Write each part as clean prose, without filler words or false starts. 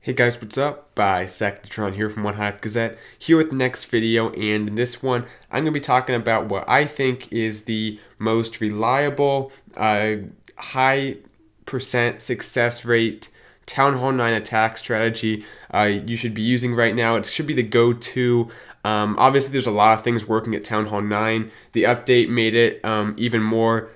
Hey guys, what's up? Sectatron here from One Hive Gazette, here with the next video, and in this one, I'm going to be talking about what I think is the most reliable, high percent success rate Town Hall 9 attack strategy you should be using right now. It should be the go-to. Obviously, there's a lot of things working at Town Hall 9. The update made it even more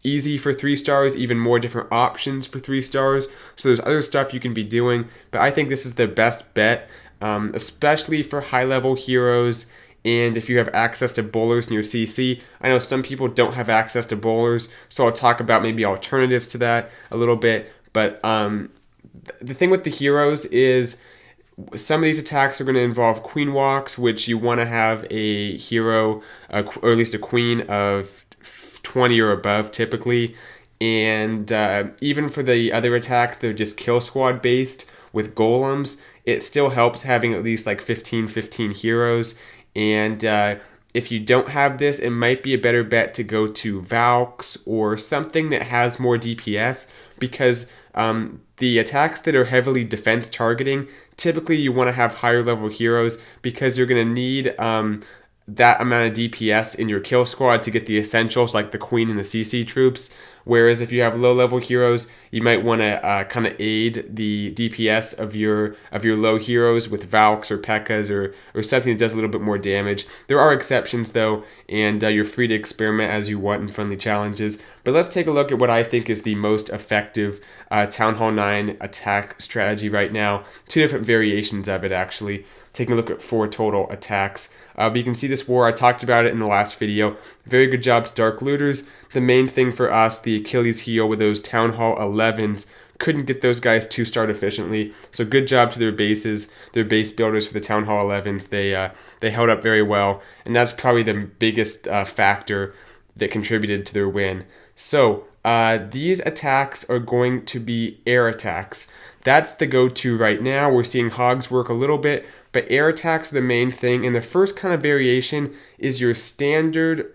easy for 3 stars, even more different options for 3 stars. So there's other stuff you can be doing, but I think this is the best bet, especially for high level heroes. And if you have access to bowlers in your CC, I know some people don't have access to bowlers, so I'll talk about maybe alternatives to that a little bit. But the thing with the heroes is some of these attacks are going to involve queen walks, which you want to have a hero, or at least a queen of 20 or above typically. And even for the other attacks, they're just kill squad based with golems. It still helps having at least like 15 heroes. And if you don't have this, it might be a better bet to go to Valks or something that has more DPS, because the attacks that are heavily defense targeting, typically you want to have higher level heroes, because you're going to need that amount of DPS in your kill squad to get the essentials like the queen and the CC troops. Whereas if you have low level heroes, you might want to kind of aid the DPS of your low heroes with Valks or P.E.K.K.A.s or something that does a little bit more damage. There are exceptions though, and you're free to experiment as you want in friendly challenges. But let's take a look at what I think is the most effective Town Hall 9 attack strategy right now. 2 different variations of it actually. Taking a look at 4 total attacks. But you can see this war, I talked about it in the last video. Very good job to Dark Looters. The main thing for us, the Achilles heel with those Town Hall 11s, couldn't get those guys 2-starred efficiently. So good job to their bases, their base builders for the Town Hall 11s. They held up very well, and that's probably the biggest factor that contributed to their win. So these attacks are going to be air attacks. That's the go-to right now. We're seeing hogs work a little bit, but air attacks are the main thing. And the first kind of variation is your standard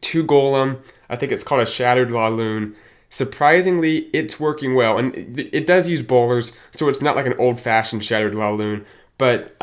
2 golem. I think it's called a Shattered LaLoon. Surprisingly, it's working well. And it does use bowlers, so it's not like an old-fashioned Shattered LaLoon. But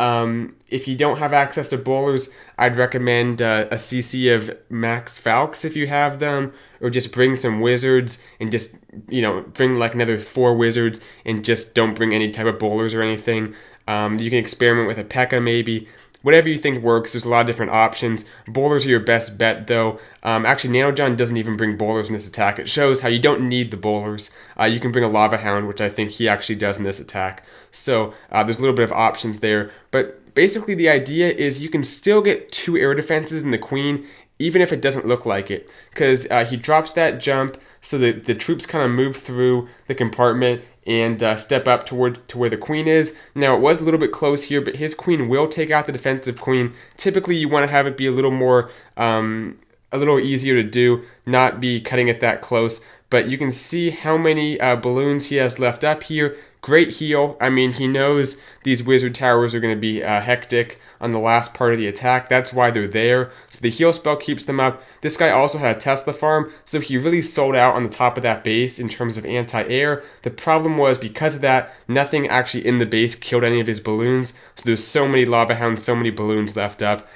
if you don't have access to bowlers, I'd recommend a CC of Max Valks if you have them, or just bring some wizards and just, bring like another 4 wizards and just don't bring any type of bowlers or anything. You can experiment with a P.E.K.K.A. maybe. Whatever you think works, there's a lot of different options. Bowlers are your best bet though. Actually, Nanojohn doesn't even bring bowlers in this attack. It shows how you don't need the bowlers. You can bring a Lava Hound, which I think he actually does in this attack. So there's a little bit of options there. But basically the idea is you can still get 2 air defenses in the queen, even if it doesn't look like it. Because he drops that jump so that the troops kind of move through the compartment and step up to where the queen is. Now, it was a little bit close here, but his queen will take out the defensive queen. Typically, you want to have it be a little more, a little easier to do, not be cutting it that close. But you can see how many balloons he has left up here. Great heal. I mean, he knows these wizard towers are going to be hectic on the last part of the attack. That's why they're there. So the heal spell keeps them up. This guy also had a Tesla farm, so he really sold out on the top of that base in terms of anti-air. The problem was, because of that, nothing actually in the base killed any of his balloons. So there's so many Lava Hounds, so many balloons left up.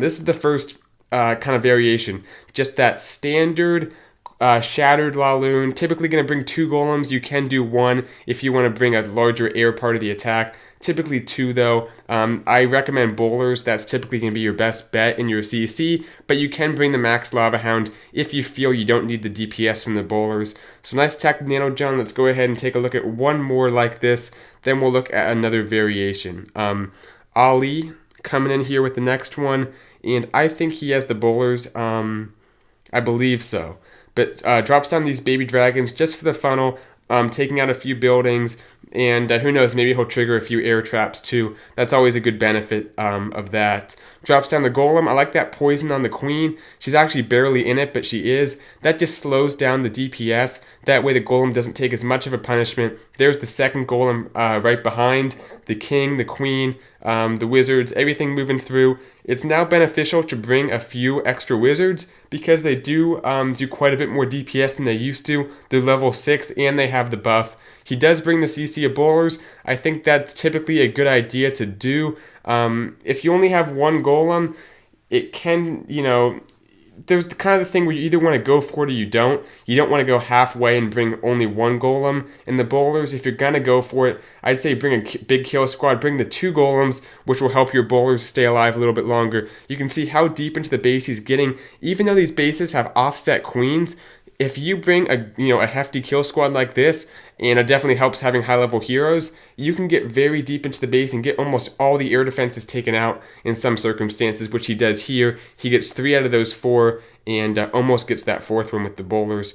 This is the first kind of variation. Just that standard Shattered LaLoon, typically going to bring 2 golems. You can do 1 if you want to bring a larger air part of the attack. Typically 2 though. I recommend bowlers. That's typically going to be your best bet in your CC, but you can bring the Max Lava Hound if you feel you don't need the DPS from the bowlers. So nice attack with Nanojohn. Let's go ahead and take a look at one more like this. Then we'll look at another variation. Ali coming in here with the next one, and I think he has the bowlers. I believe so. But drops down these baby dragons just for the funnel, taking out a few buildings, and who knows, maybe he'll trigger a few air traps too. That's always a good benefit of that. drops down the golem. I like that poison on the queen. She's actually barely in it, but she is. That just slows down the DPS. That way the golem doesn't take as much of a punishment. There's the second golem right behind. The king, the queen, the wizards, everything moving through. It's now beneficial to bring a few extra wizards because they do quite a bit more DPS than they used to. They're level 6 and they have the buff. He does bring the CC of bowlers. I think that's typically a good idea to do. If you only have one golem, it can, there's the kind of thing where you either want to go for it or you don't. You don't want to go halfway and bring only one golem. In the bowlers, if you're going to go for it, I'd say bring a big kill squad. Bring the 2 golems, which will help your bowlers stay alive a little bit longer. You can see how deep into the base he's getting. Even though these bases have offset queens, if you bring a hefty kill squad like this, and it definitely helps having high-level heroes, you can get very deep into the base and get almost all the air defenses taken out in some circumstances, which he does here. He gets 3 out of those 4 and almost gets that 4th one with the bowlers.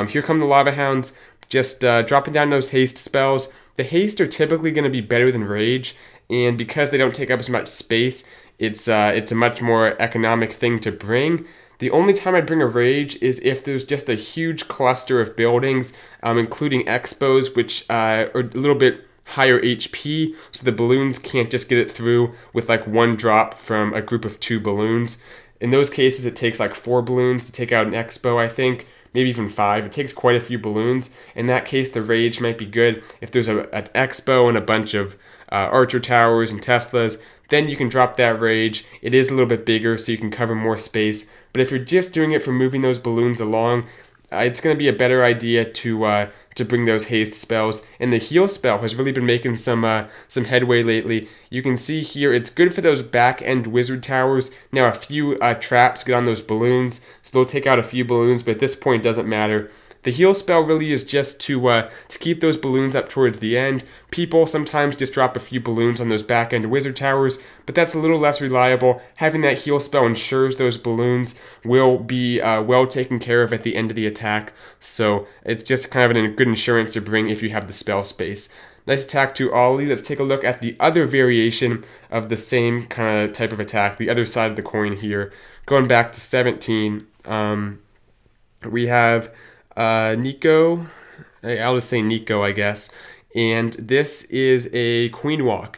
Here come the Lava Hounds, just dropping down those haste spells. The haste are typically going to be better than rage, and because they don't take up as much space, it's a much more economic thing to bring. The only time I'd bring a rage is if there's just a huge cluster of buildings, including expos, which are a little bit higher HP, so the balloons can't just get it through with like 1 drop from a group of 2 balloons. In those cases, it takes like 4 balloons to take out an expo, I think, maybe even 5. It takes quite a few balloons. In that case, the rage might be good. If there's an expo and a bunch of archer towers and Teslas, then you can drop that rage. It is a little bit bigger, so you can cover more space. But if you're just doing it for moving those balloons along, it's going to be a better idea to bring those haste spells. And the heal spell has really been making some headway lately. You can see here it's good for those back end wizard towers. Now a few traps get on those balloons, so they'll take out a few balloons, but at this point it doesn't matter. The heal spell really is just to keep those balloons up towards the end. People sometimes just drop a few balloons on those back-end wizard towers, but that's a little less reliable. Having that heal spell ensures those balloons will be well taken care of at the end of the attack, so it's just kind of a good insurance to bring if you have the spell space. Nice attack to Ollie. Let's take a look at the other variation of the same kind of type of attack, the other side of the coin here. Going back to 17, we have Nico, I'll just say Nico, I guess, and this is a queen walk,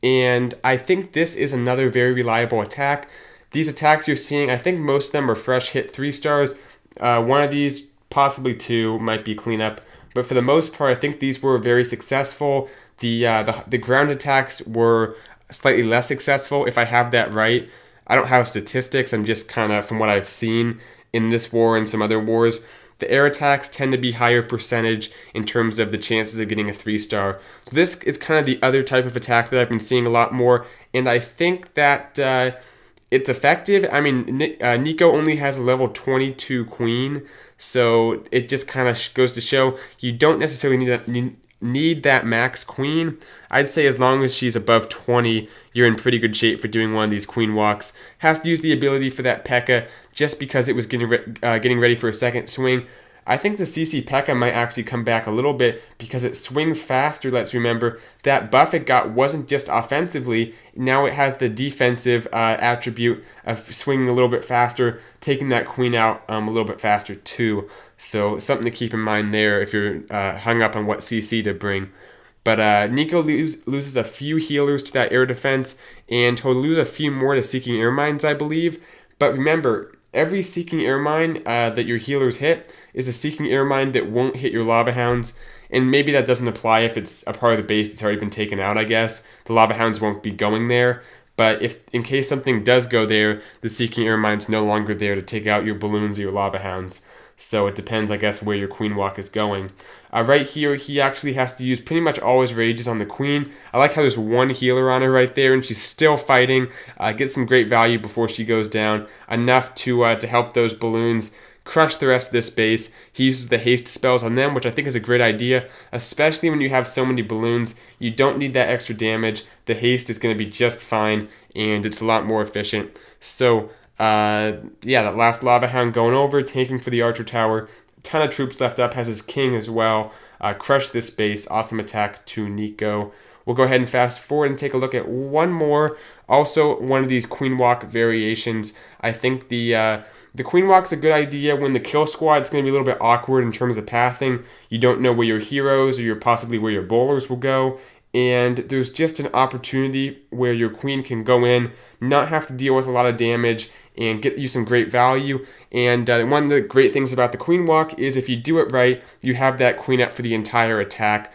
and I think this is another very reliable attack. These attacks you're seeing, I think most of them are fresh hit 3 stars. One of these, possibly 2, might be cleanup, but for the most part, I think these were very successful. The ground attacks were slightly less successful, if I have that right. I don't have statistics, I'm just kind of from what I've seen in this war and some other wars. The air attacks tend to be higher percentage in terms of the chances of getting a 3-star. So this is kind of the other type of attack that I've been seeing a lot more, and I think that it's effective. I mean, Nico only has a level 22 queen, so it just kind of goes to show you don't necessarily need that max queen. I'd say as long as she's above 20, you're in pretty good shape for doing one of these queen walks. Has to use the ability for that P.E.K.K.A. just because it was getting ready for a second swing. I think the CC P.E.K.K.A. might actually come back a little bit because it swings faster. Let's remember that buff it got wasn't just offensively. Now it has the defensive attribute of swinging a little bit faster, taking that queen out a little bit faster too. So something to keep in mind there if you're hung up on what CC to bring. But Nico loses a few healers to that air defense, and he'll lose a few more to Seeking Air Mines, I believe. But remember, every Seeking Air Mine that your healers hit is a Seeking Air Mine that won't hit your Lava Hounds. And maybe that doesn't apply if it's a part of the base that's already been taken out, I guess. The Lava Hounds won't be going there. But if in case something does go there, the Seeking Air Mine's no longer there to take out your balloons or your Lava Hounds. So it depends, I guess, where your queen walk is going. Right here, he actually has to use pretty much all his rages on the queen. I like how there's one healer on her right there, and she's still fighting. Gets some great value before she goes down. Enough to help those balloons crush the rest of this base. He uses the haste spells on them, which I think is a great idea, especially when you have so many balloons. You don't need that extra damage. The haste is going to be just fine, and it's a lot more efficient. So yeah, that last Lava Hound going over, tanking for the Archer Tower. A ton of troops left up, has his king as well. Crush this base, awesome attack to Nico. we'll go ahead and fast forward and take a look at one more. Also, one of these queen walk variations. I think the queen walk's a good idea when the kill squad's going to be a little bit awkward in terms of pathing. You don't know where your heroes or possibly where your bowlers will go. And there's just an opportunity where your queen can go in, not have to deal with a lot of damage, and get you some great value. And one of the great things about the queen walk is if you do it right, you have that queen up for the entire attack.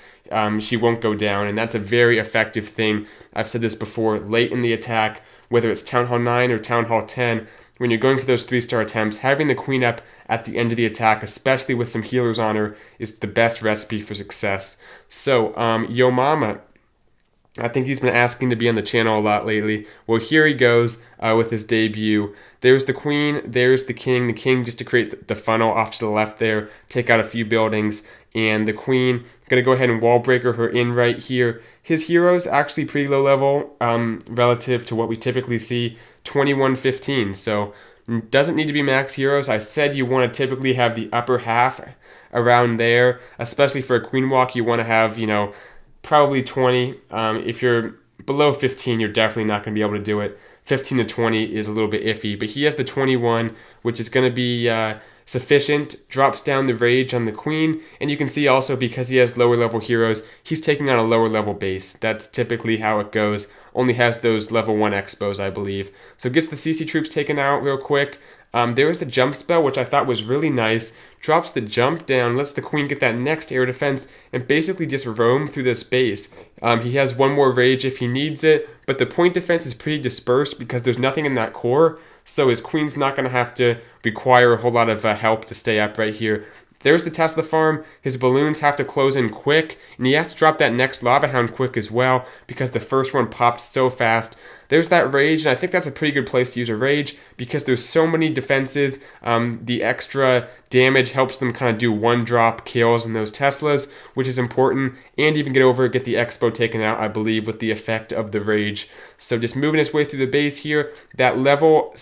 She won't go down, and that's a very effective thing. I've said this before, late in the attack, whether it's Town Hall 9 or Town Hall 10, when you're going for those 3-star attempts, having the queen up at the end of the attack, especially with some healers on her, is the best recipe for success. So, Yo Mama, I think he's been asking to be on the channel a lot lately. Well, here he goes with his debut. There's the queen, there's the king. The king just to create the funnel off to the left there, take out a few buildings. And the queen, going to go ahead and wall breaker her in right here. His hero's actually pretty low level relative to what we typically see, 2115. So doesn't need to be max heroes. I said you want to typically have the upper half around there, especially for a queen walk. You want to have, probably 20. If you're below 15, you're definitely not going to be able to do it. 15 to 20 is a little bit iffy, but he has the 21, which is going to be sufficient. Drops down the rage on the queen, and you can see also because he has lower level heroes, he's taking on a lower level base. That's typically how it goes. Only has those level 1 expos, I believe. So gets the CC troops taken out real quick. There was the jump spell, which I thought was really nice. Drops the jump down, lets the queen get that next air defense, and basically just roam through this base. He has one more rage if he needs it, but the point defense is pretty dispersed because there's nothing in that core, so his queen's not going to have to require a whole lot of help to stay up right here. There's the Tesla farm. His balloons have to close in quick, and he has to drop that next Lava Hound quick as well because the first one pops so fast. There's that rage, and I think that's a pretty good place to use a rage because there's so many defenses. The extra damage helps them kind of do one-drop kills in those Teslas, which is important, and even get the expo taken out, I believe, with the effect of the rage. So just moving his way through the base here. That level,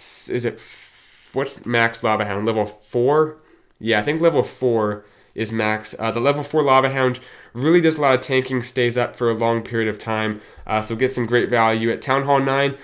what's max Lava Hound? Level 4? Yeah, I think level 4 is max. The level 4 Lava Hound really does a lot of tanking, stays up for a long period of time, so get some great value. At Town Hall 9,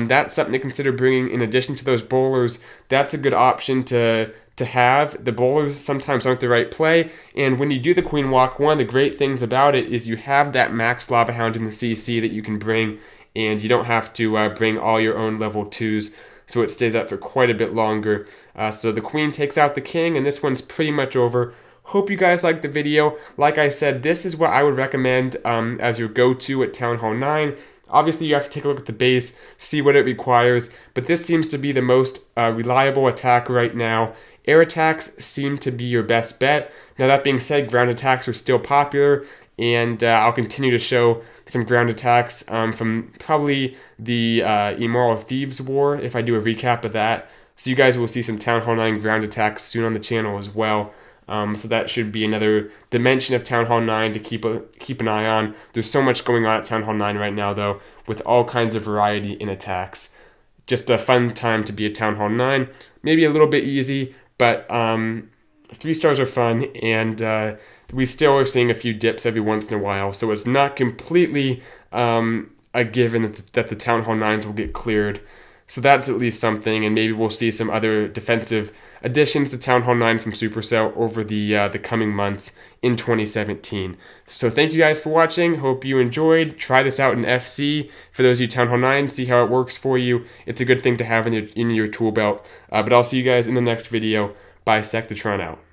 that's something to consider bringing in addition to those bowlers. That's a good option to have. The bowlers sometimes aren't the right play, and when you do the queen walk, one of the great things about it is you have that max Lava Hound in the CC that you can bring, and you don't have to bring all your own level 2s. So it stays up for quite a bit longer. So the queen takes out the king, and this one's pretty much over. Hope you guys liked the video. Like I said, this is what I would recommend as your go-to at Town Hall 9. Obviously, you have to take a look at the base, see what it requires, but this seems to be the most reliable attack right now. Air attacks seem to be your best bet. Now, that being said, ground attacks are still popular, and I'll continue to show some ground attacks from probably the Immoral Thieves War, if I do a recap of that. So you guys will see some Town Hall 9 ground attacks soon on the channel as well. So that should be another dimension of Town Hall 9 to keep an eye on. There's so much going on at Town Hall 9 right now, though, with all kinds of variety in attacks. Just a fun time to be at Town Hall 9. Maybe a little bit easy, but 3 stars are fun, and we still are seeing a few dips every once in a while. So it's not completely a given that the Town Hall 9s will get cleared. So that's at least something, and maybe we'll see some other defensive additions to Town Hall 9 from Supercell over the coming months in 2017. So thank you guys for watching. Hope you enjoyed. Try this out in FC for those of you Town Hall 9. See how it works for you. It's a good thing to have in your tool belt. But I'll see you guys in the next video. Bisectatron out.